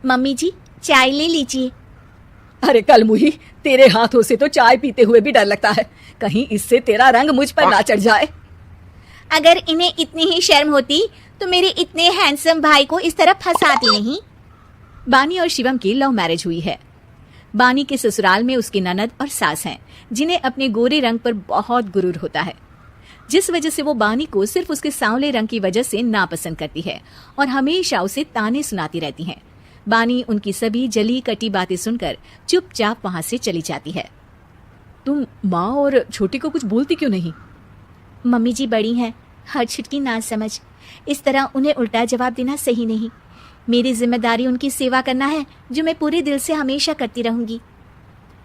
Mummy जी, चाय ले लीजिए। अरे कलमुही, तेरे हाथों से तो चाय पीते हुए भी डर लगता है, कहीं इससे तेरा रंग मुझ पर ना चढ़ जाए। अगर इन्हें इतनी ही शर्म होती तो मेरे इतने हैंडसम भाई को इस तरह फंसाती नहीं। बानी और शिवम की लव मैरिज हुई है। बानी के ससुराल में उसकी ननद और सास हैं, जिन्हें अपने गोरे रंग पर बहुत गुरूर होता है, जिस वजह से वो बानी को सिर्फ उसके सांवले रंग की वजह से नापसंद करती है और हमेशा उसे ताने सुनाती रहती हैं। बानी उनकी सभी जली कटी बातें सुनकर चुपचाप वहां से चली जाती है। तुम माँ और छोटी को कुछ बोलती क्यों नहीं? मम्मी जी बड़ी हैं, हर छिटकी ना समझ, इस तरह उन्हें उल्टा जवाब देना सही नहीं। मेरी जिम्मेदारी उनकी सेवा करना है, जो मैं पूरे दिल से हमेशा करती रहूंगी।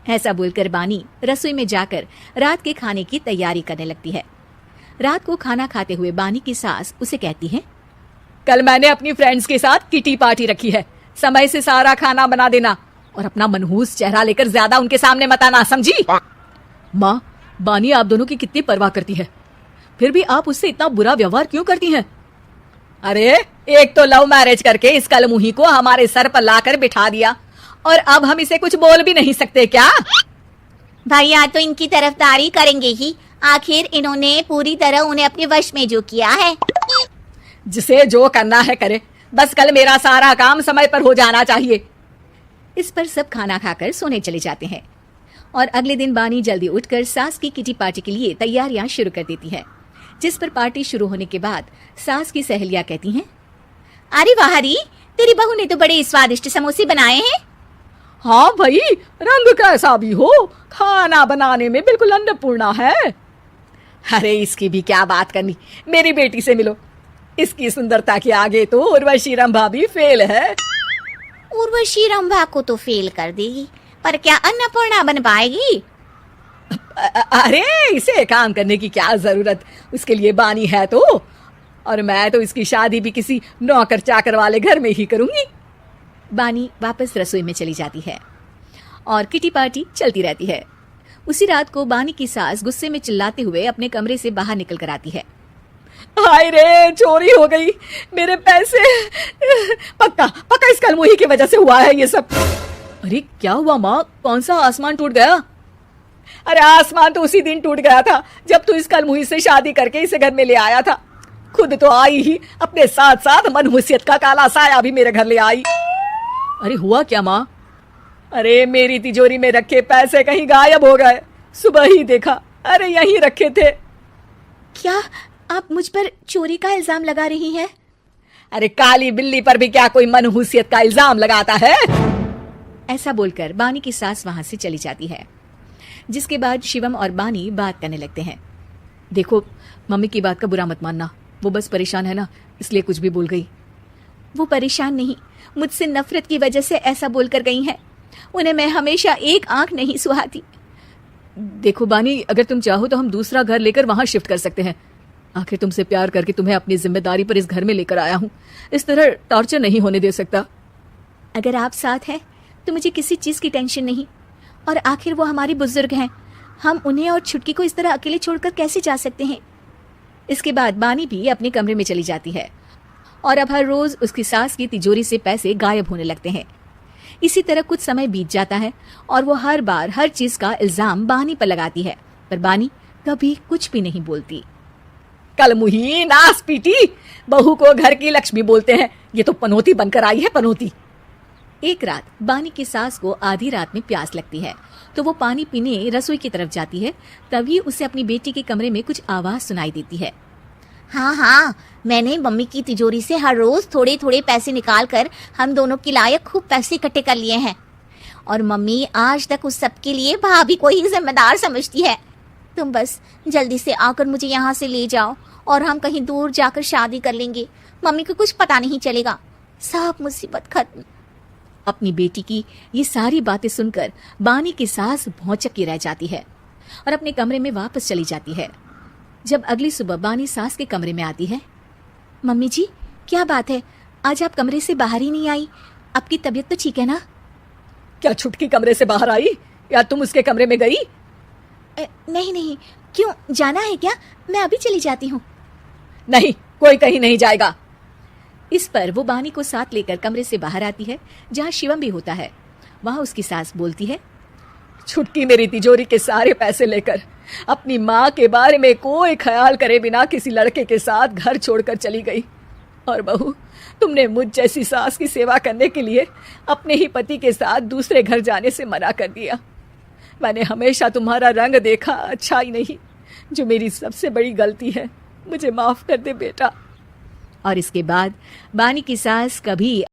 ऐसा बोलकर बानी रसोई में जाकर रात के खाने की तैयारी करने लगती है। रात को खाना खाते हुए बानी की सास उसे कहती है, कल मैंने अपनी फ्रेंड्स के साथ किटी पार्टी रखी है, समय से सारा खाना बना देना और अपना मनहूस चेहरा लेकर ज्यादा उनके सामने मत आना, समझी? माँ, बानी आप दोनों की कितनी परवाह करती है, फिर भी आप उससे इतना बुरा व्यवहार क्यों करती हैं? अरे एक तो लव मैरिज करके इस कलमुही को हमारे सर पर लाकर बिठा दिया और अब हम इसे कुछ बोल भी नहीं सकते क्या? भैया तो इनकी तरफदारी करेंगे ही, आखिर इन्होंने पूरी तरह उन्हें अपने वश में जो किया है। जिसे जो करना है करे, बस कल मेरा सारा काम समय पर हो जाना चाहिए। इस पर सब खाना खाकर सोने चले जाते हैं और अगले दिन बानी जल्दी उठकर सास की किटी पार्टी के लिए तैयारियां शुरू कर देती है, जिस पर पार्टी शुरू होने के बाद सास की सहेलियां कहती हैं, अरे वाहरी, तेरी बहू ने तो बड़े स्वादिष्ट समोसे बनाए हैं। हाँ भाई, रंग कैसा भी हो, खाना बनाने में बिल्कुल अन्नपूर्णा है। अरे इसकी भी क्या बात करनी, मेरी बेटी से मिलो, इसकी सुंदरता के आगे तो उर्वशी रंभा भी फेल है। उर्वशी रंभा को तो फेल कर देगी, पर क्या अन्नपूर्णा बन पाएगी? अरे इसे काम करने की क्या जरूरत, उसके लिए बानी है तो, और मैं तो इसकी शादी भी किसी नौकर चाकर वाले घर में ही करूंगी। बानी वापस रसोई में चली जाती है और किटी पार्टी चलती रहती है। उसी रात को बानी की सास गुस्से में चिल्लाते हुए अपने कमरे से बाहर निकल कर आती है। हाय रे, चोरी हो गई, मेरे पैसे, पक्का पक्का इस कलमुही की वजह से हुआ है ये सब। अरे क्या हुआ माँ, कौन सा आसमान टूट गया? अरे आसमान तो उसी दिन टूट गया था जब तू इस कलमुही से शादी करके इसे घर में ले आया था। खुद तो आई ही, अपने साथ साथ मनहूसियत का काला साया भी मेरे घर ले आई। अरे हुआ क्या माँ? अरे मेरी तिजोरी में रखे पैसे कहीं गायब हो गए, सुबह ही देखा, अरे यहीं रखे थे। क्या आप मुझ पर चोरी का इल्जाम लगा रही हैं? अरे काली बिल्ली पर भी क्या कोई मनहूसियत का इल्जाम लगाता है? ऐसा बोलकर बानी की सास वहां से चली जाती है, जिसके बाद शिवम और बानी बात करने लगते हैं। देखो, मम्मी की बात का बुरा मत मानना, वो बस परेशान है ना, इसलिए कुछ भी बोल गई। वो परेशान नहीं, मुझसे नफरत की वजह से ऐसा बोलकर गई हैं। उन्हें मैं हमेशा एक आंख नहीं सुहाती। देखो बानी, अगर तुम चाहो तो हम दूसरा घर लेकर वहां शिफ्ट कर सकते हैं। आखिर तुमसे प्यार करके तुम्हें अपनी जिम्मेदारी पर इस घर में लेकर आया हूँ, इस तरह टॉर्चर नहीं होने दे सकता। अगर आप साथ हैं तो मुझे किसी चीज की टेंशन नहीं, और आखिर वो हमारी बुजुर्ग हैं, हम उन्हें और छुटकी को इस तरह अकेले छोड़कर कैसे जा सकते हैं। इसके बाद बानी भी अपने कमरे में चली जाती है और अब हर रोज उसकी सास की तिजोरी से पैसे गायब होने लगते हैं। इसी तरह कुछ समय बीत जाता है और वो हर बार हर चीज का इल्जाम बानी पर लगाती है, पर बानी कभी कुछ भी नहीं बोलती। कलमुही नास पीटी, बहू को घर की लक्ष्मी बोलते हैं, ये तो पनौती बनकर आई है, पनौती। एक रात बानी की सास को आधी रात में प्यास लगती है, तो वो पानी पीने रसोई की तरफ जाती है। तभी उसे अपनी बेटी के कमरे में कुछ आवाज सुनाई देती है। हाँ हाँ, मैंने मम्मी की तिजोरी से हर रोज थोड़े थोड़े पैसे निकाल कर हम दोनों के लायक खूब पैसे इकट्ठे कर लिए हैं, और मम्मी आज तक उस सब के लिए भाभी को ही जिम्मेदार समझती है। तुम बस जल्दी से आकर मुझे यहाँ से ले जाओ और हम कहीं दूर जाकर शादी कर लेंगे। मम्मी को कुछ पता नहीं चलेगा, सब मुसीबत खत्म। अपनी बेटी की ये सारी बातें सुनकर बानी की सास भौचक्की रह जाती है और अपने कमरे में वापस चली जाती है। जब अगली सुबह बानी सास के कमरे में आती है, मम्मी जी क्या बात है, आज आप कमरे से बाहर ही नहीं आई, आपकी तबीयत तो ठीक है ना? क्या छुटकी कमरे से बाहर आई या तुम उसके कमरे में गई? नहीं नहीं, क्यों, जाना है क्या? मैं अभी चली जाती हूँ। नहीं, कोई कहीं नहीं जाएगा। इस पर वो बानी को साथ लेकर कमरे से बाहर आती है जहाँ शिवम भी होता है। वहाँ उसकी सास बोलती है, छुटकी मेरी तिजोरी के सारे पैसे लेकर अपनी माँ के बारे में कोई ख्याल करे बिना किसी लड़के के साथ घर छोड़कर चली गई। और बहू, तुमने मुझ जैसी सास की सेवा करने के लिए अपने ही पति के साथ दूसरे घर जाने से मना कर दिया। मैंने हमेशा तुम्हारा रंग देखा, अच्छा ही नहीं, जो मेरी सबसे बड़ी गलती है। मुझे माफ कर दे बेटा। और इसके बाद बानी की सास कभी